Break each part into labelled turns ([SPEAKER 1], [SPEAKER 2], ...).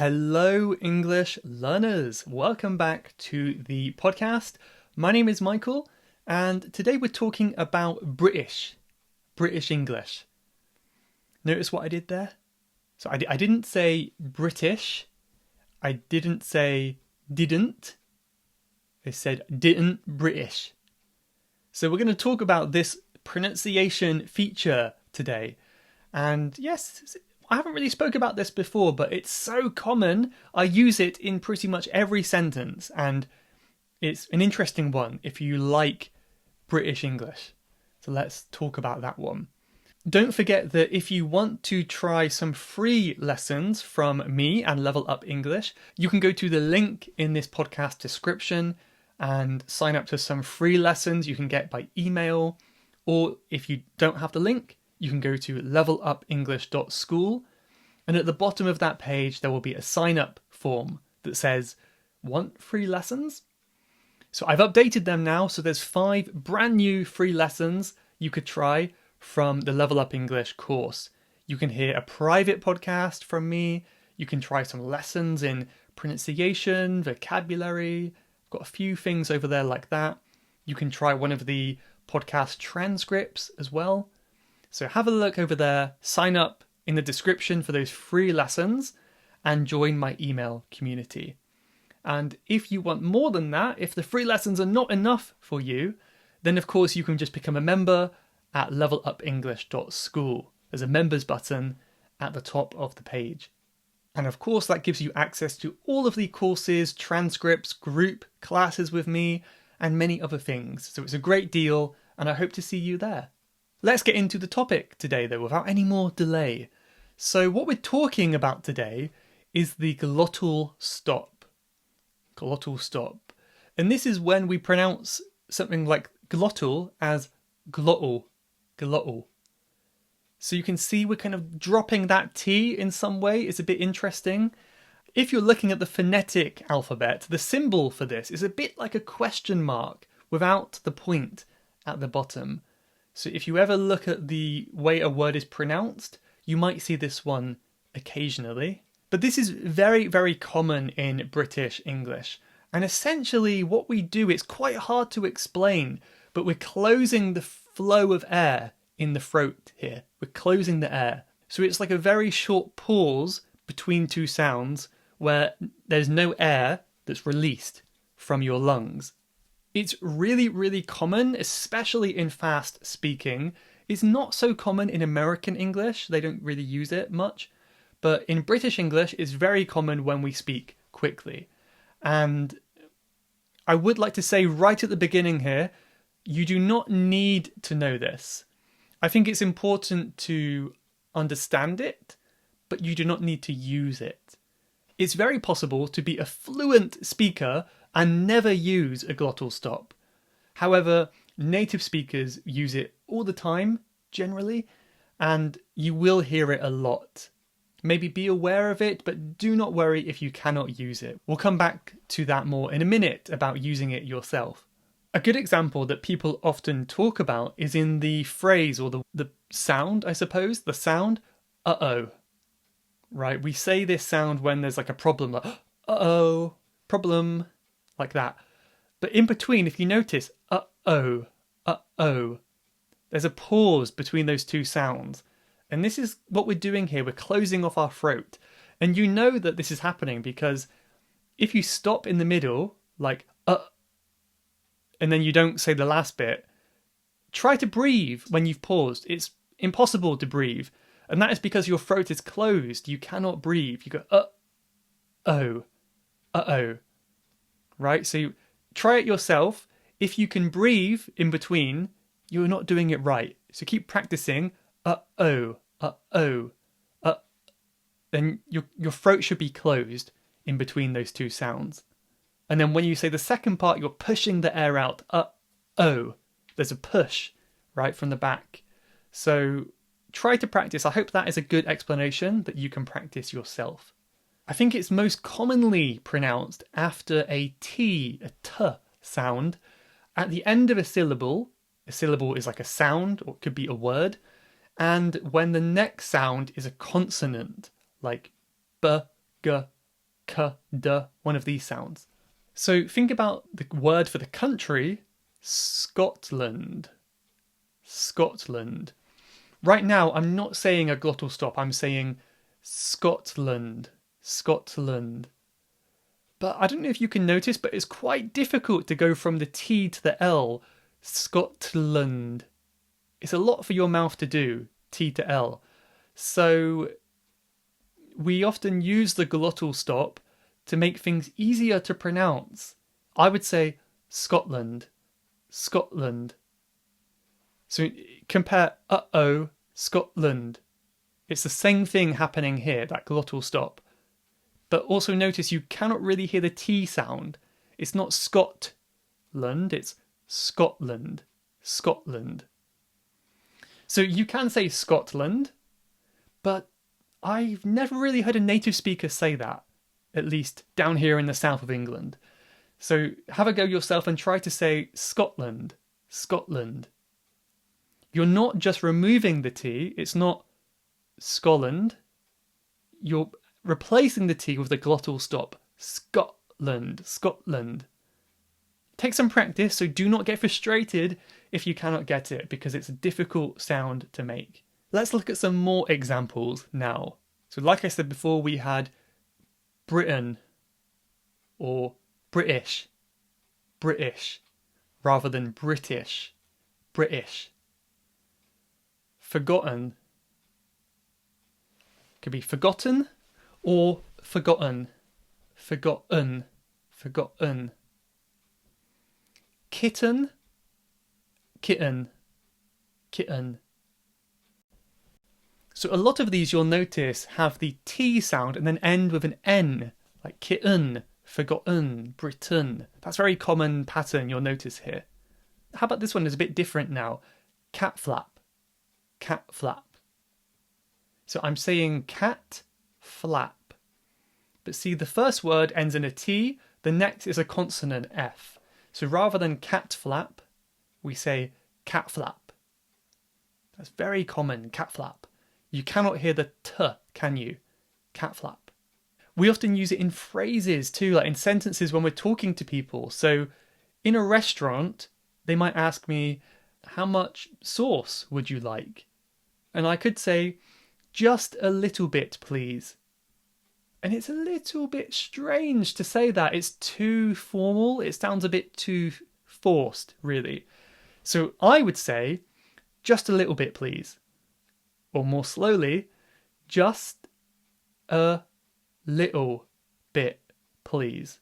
[SPEAKER 1] Hello, English learners. Welcome back to the podcast. My name is Michael, and today we're talking about British English. Notice what I did there? So I didn't say British. I didn't say didn't. I said didn't British. So we're going to talk about this pronunciation feature today. And yes, I haven't really spoke about this before, but it's so common. I use it in pretty much every sentence, and it's an interesting one if you like British English. So let's talk about that one. Don't forget that if you want to try some free lessons from me and Level Up English, you can go to the link in this podcast description and sign up to some free lessons you can get by email. Or if you don't have the link, you can go to levelupenglish.school, and at the bottom of that page there will be a sign up form that says, want free lessons? So I've updated them now, so there's 5 brand new free lessons you could try from the Level Up English course. You can hear a private podcast from me, you can try some lessons in pronunciation, vocabulary, I've got a few things over there like that. You can try one of the podcast transcripts as well. So have a look over there, sign up in the description for those free lessons, and join my email community. And if you want more than that, if the free lessons are not enough for you, then of course you can just become a member at levelupenglish.school. There's a members button at the top of the page. And of course that gives you access to all of the courses, transcripts, group classes with me, and many other things. So it's a great deal, and I hope to see you there. Let's get into the topic today, though, without any more delay. So what we're talking about today is the glottal stop. Glottal stop. And this is when we pronounce something like glottal as glottal. Glottal. So you can see we're kind of dropping that T in some way. It's a bit interesting. If you're looking at the phonetic alphabet, the symbol for this is a bit like a question mark without the point at the bottom. So if you ever look at the way a word is pronounced, you might see this one occasionally. But this is very, very common in British English. And essentially what we do, it's quite hard to explain, but we're closing the flow of air in the throat here. We're closing the air. So it's like a very short pause between two sounds where there's no air that's released from your lungs. It's really, really common, especially in fast speaking. It's not so common in American English. They don't really use it much. But in British English, it's very common when we speak quickly. And I would like to say right at the beginning here, you do not need to know this. I think it's important to understand it, but you do not need to use it. It's very possible to be a fluent speaker and never use a glottal stop. However, native speakers use it all the time, generally, and you will hear it a lot. Maybe be aware of it, but do not worry if you cannot use it. We'll come back to that more in a minute about using it yourself. A good example that people often talk about is in the phrase, or the sound, I suppose, the sound, uh-oh. Right, we say this sound when there's like a problem, like, uh-oh, problem, like that. But in between, if you notice, uh-oh, there's a pause between those two sounds. And this is what we're doing here. We're closing off our throat. And you know that this is happening because if you stop in the middle, like, and then you don't say the last bit, try to breathe when you've paused. It's impossible to breathe. And that is because your throat is closed. You cannot breathe. You go, uh-oh. Right? So try it yourself. If you can breathe in between, you're not doing it right. So keep practicing, uh-oh. Then your throat should be closed in between those two sounds. And then when you say the second part, you're pushing the air out, uh-oh. There's a push right from the back. So try to practice. I hope that is a good explanation that you can practice yourself. I think it's most commonly pronounced after a T, a T sound, at the end of a syllable. A syllable is like a sound, or it could be a word. And when the next sound is a consonant, like B, G, k, d, one of these sounds. So think about the word for the country, Scotland. Scotland. Right now, I'm not saying a glottal stop, I'm saying Scotland. Scotland. But I don't know if you can notice, but it's quite difficult to go from the T to the L. Scotland. It's a lot for your mouth to do, T to L. So we often use the glottal stop to make things easier to pronounce. I would say Scotland, Scotland. So compare uh-oh, Scotland. It's the same thing happening here, that glottal stop. But also notice you cannot really hear the T sound. It's not Scotland, it's Scotland, Scotland. So you can say Scotland, but I've never really heard a native speaker say that, at least down here in the south of England. So have a go yourself and try to say Scotland, Scotland. You're not just removing the T, it's not Scotland. You're replacing the T with the glottal stop. Scotland, Scotland. Take some practice, so do not get frustrated if you cannot get it, because it's a difficult sound to make. Let's look at some more examples now. So like I said before, we had Britain or British, British, rather than British, British. Forgotten. Could be forgotten or forgotten, forgotten, forgotten. Kitten, kitten, kitten. So a lot of these you'll notice have the T sound and then end with an N, like kitten, forgotten, Britain. That's a very common pattern you'll notice here. How about this one is a bit different now? Cat flap, cat flap. So I'm saying cat flap. But see, the first word ends in a T, the next is a consonant F. So rather than cat flap, we say cat flap. That's very common, cat flap. You cannot hear the T, can you? Cat flap. We often use it in phrases too, like in sentences when we're talking to people. So in a restaurant, they might ask me, how much sauce would you like? And I could say, just a little bit, please. And it's a little bit strange to say that. It's too formal. It sounds a bit too forced, really. So I would say, just a little bit, please. Or more slowly, just a little bit, please.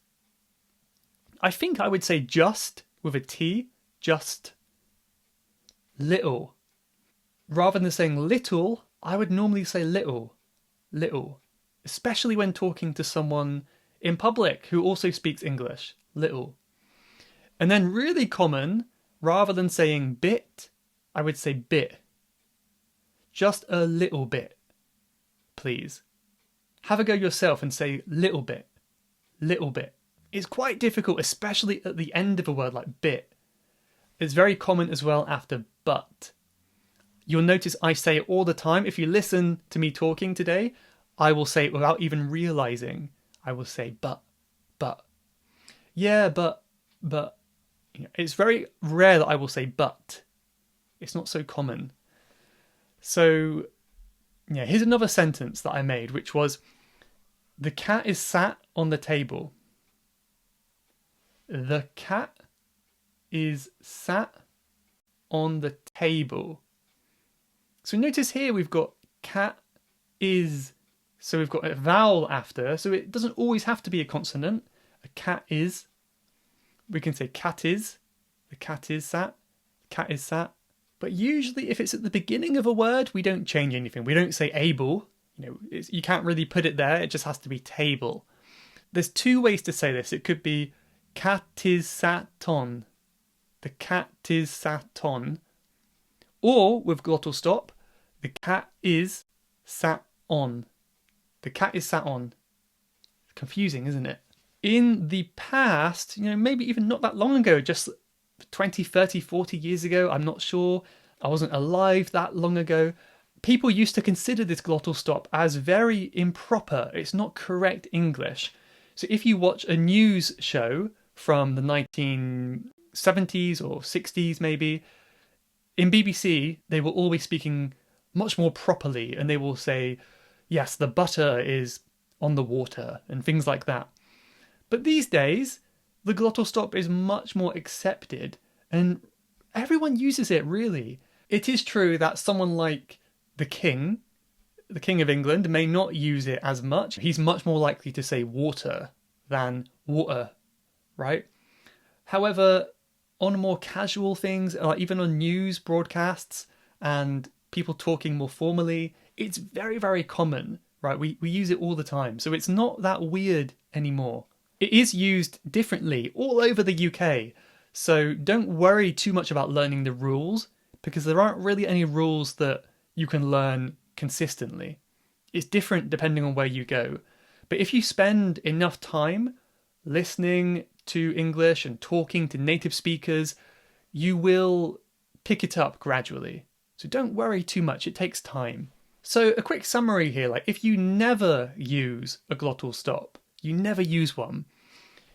[SPEAKER 1] I think I would say just with a T, just little. Rather than saying little, I would normally say little, little. Especially when talking to someone in public who also speaks English, little. And then really common, rather than saying bit, I would say bit. Just a little bit, please. Have a go yourself and say little bit, little bit. It's quite difficult, especially at the end of a word like bit. It's very common as well after but. You'll notice I say it all the time. If you listen to me talking today, I will say it without even realizing. I will say but. Yeah, but. You know, it's very rare that I will say but. It's not so common. So, yeah, here's another sentence that I made, which was, the cat is sat on the table. The cat is sat on the table. So notice here we've got cat is, so we've got a vowel after, so it doesn't always have to be a consonant. A cat is, we can say cat is, the cat is sat, cat is sat. But usually if it's at the beginning of a word, we don't change anything. We don't say able, you can't really put it there, it just has to be table. There's two ways to say this. It could be cat is sat on, the cat is sat on. Or, with glottal stop, the cat is sat on. The cat is sat on. Confusing, isn't it? In the past, maybe even not that long ago, just 20, 30, 40 years ago, I'm not sure. I wasn't alive that long ago. People used to consider this glottal stop as very improper. It's not correct English. So if you watch a news show from the 1970s or 60s maybe, in BBC, they will all be speaking much more properly and they will say, yes, the butter is on the water and things like that. But these days, the glottal stop is much more accepted and everyone uses it really. It is true that someone like the King of England, may not use it as much. He's much more likely to say water than water, right? However, on more casual things, like even on news broadcasts and people talking more formally, it's very, very common, right? We use it all the time. So it's not that weird anymore. It is used differently all over the UK. So don't worry too much about learning the rules because there aren't really any rules that you can learn consistently. It's different depending on where you go. But if you spend enough time listening to English and talking to native speakers, you will pick it up gradually. So don't worry too much, it takes time. So a quick summary here, like if you never use a glottal stop, you never use one,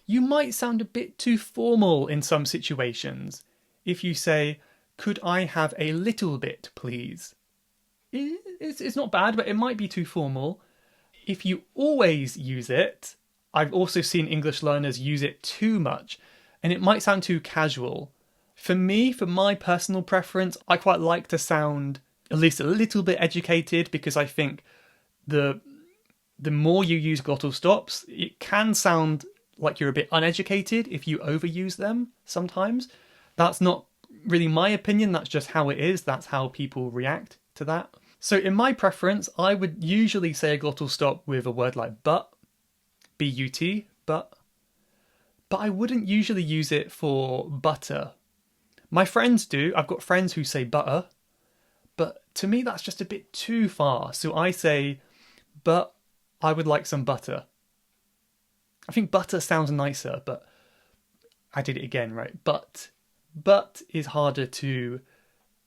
[SPEAKER 1] you might sound a bit too formal in some situations. If you say, could I have a little bit, please? It's not bad, but it might be too formal. If you always use it, I've also seen English learners use it too much, and it might sound too casual. For me, for my personal preference, I quite like to sound at least a little bit educated because I think the more you use glottal stops, it can sound like you're a bit uneducated if you overuse them sometimes. That's not really my opinion, that's just how it is, that's how people react to that. So in my preference, I would usually say a glottal stop with a word like but, B-U-T, but I wouldn't usually use it for butter. My friends do, I've got friends who say butter, but to me that's just a bit too far. So I say, but I would like some butter. I think butter sounds nicer, but I did it again, right? But is harder to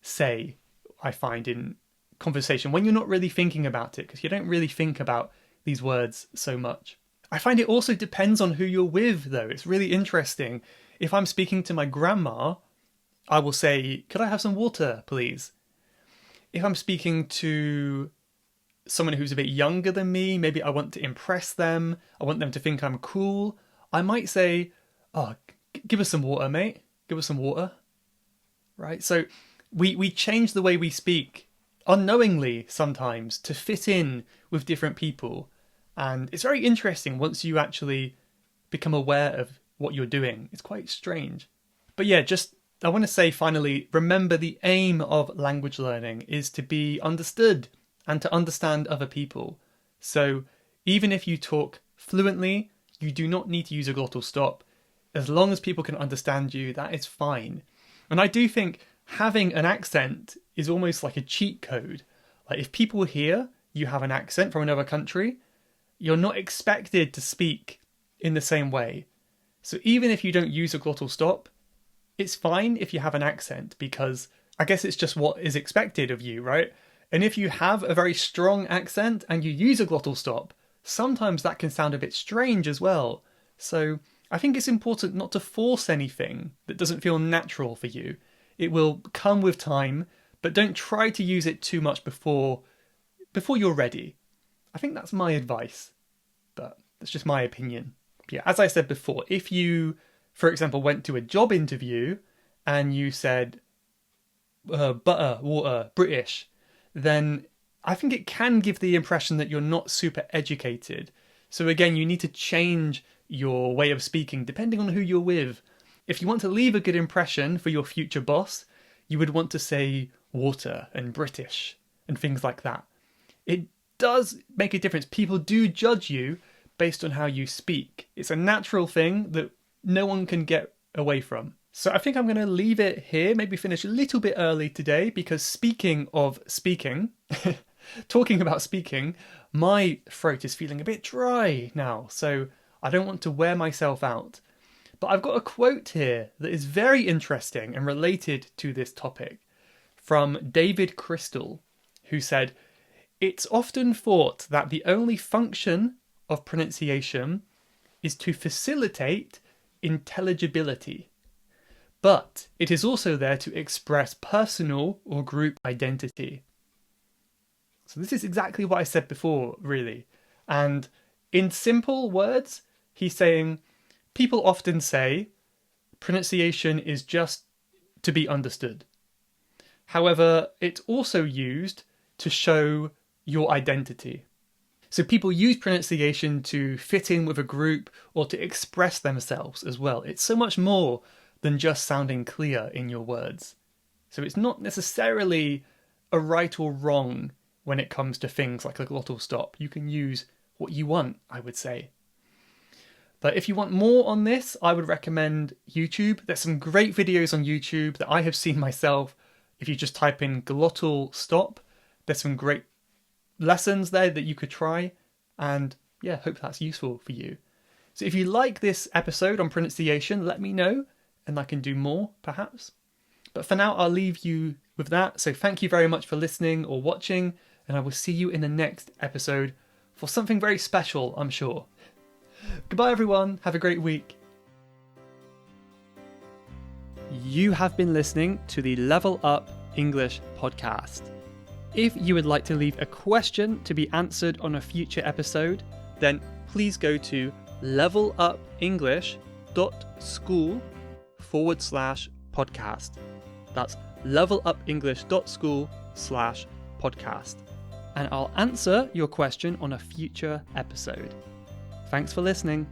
[SPEAKER 1] say, I find, in conversation when you're not really thinking about it, because you don't really think about these words so much. I find it also depends on who you're with, though. It's really interesting. If I'm speaking to my grandma, I will say, could I have some water, please? If I'm speaking to someone who's a bit younger than me, maybe I want to impress them, I want them to think I'm cool, I might say, oh, give us some water, mate. Give us some water. Right? So we change the way we speak unknowingly sometimes to fit in with different people. And it's very interesting once you actually become aware of what you're doing. It's quite strange. But yeah, I want to say finally, remember the aim of language learning is to be understood and to understand other people. So even if you talk fluently, you do not need to use a glottal stop. As long as people can understand you, that is fine. And I do think having an accent is almost like a cheat code. Like if people hear you have an accent from another country, you're not expected to speak in the same way. So even if you don't use a glottal stop, it's fine if you have an accent because I guess it's just what is expected of you, right? And if you have a very strong accent and you use a glottal stop, sometimes that can sound a bit strange as well. So I think it's important not to force anything that doesn't feel natural for you. It will come with time, but don't try to use it too much before you're ready. I think that's my advice, but that's just my opinion. Yeah, as I said before, if you, for example, went to a job interview and you said butter, water, British, then I think it can give the impression that you're not super educated. So again, you need to change your way of speaking depending on who you're with. If you want to leave a good impression for your future boss, you would want to say water and British and things like that. It does make a difference. People do judge you based on how you speak. It's a natural thing that no one can get away from. So I think I'm going to leave it here, maybe finish a little bit early today, because speaking of speaking, talking about speaking, my throat is feeling a bit dry now, so I don't want to wear myself out. But I've got a quote here that is very interesting and related to this topic from David Crystal, who said, "It's often thought that the only function of pronunciation is to facilitate intelligibility, but it is also there to express personal or group identity. So this is exactly what I said before, really. And in simple words, he's saying people often say pronunciation is just to be understood. However, it's also used to show your identity. So people use pronunciation to fit in with a group or to express themselves as well. It's so much more than just sounding clear in your words. So it's not necessarily a right or wrong when it comes to things like a glottal stop. You can use what you want, I would say. But if you want more on this, I would recommend YouTube. There's some great videos on YouTube that I have seen myself. If you just type in glottal stop, there's some great lessons there that you could try. And yeah, hope that's useful for you. So if you like this episode on pronunciation, let me know and I can do more, perhaps. But for now, I'll leave you with that. So thank you very much for listening or watching, and I will see you in the next episode for something very special, I'm sure. Goodbye, everyone. Have a great week. You have been listening to the Level Up English podcast. If you would like to leave a question to be answered on a future episode, then please go to levelupenglish.school/podcast. That's levelupenglish.school/podcast. And I'll answer your question on a future episode. Thanks for listening.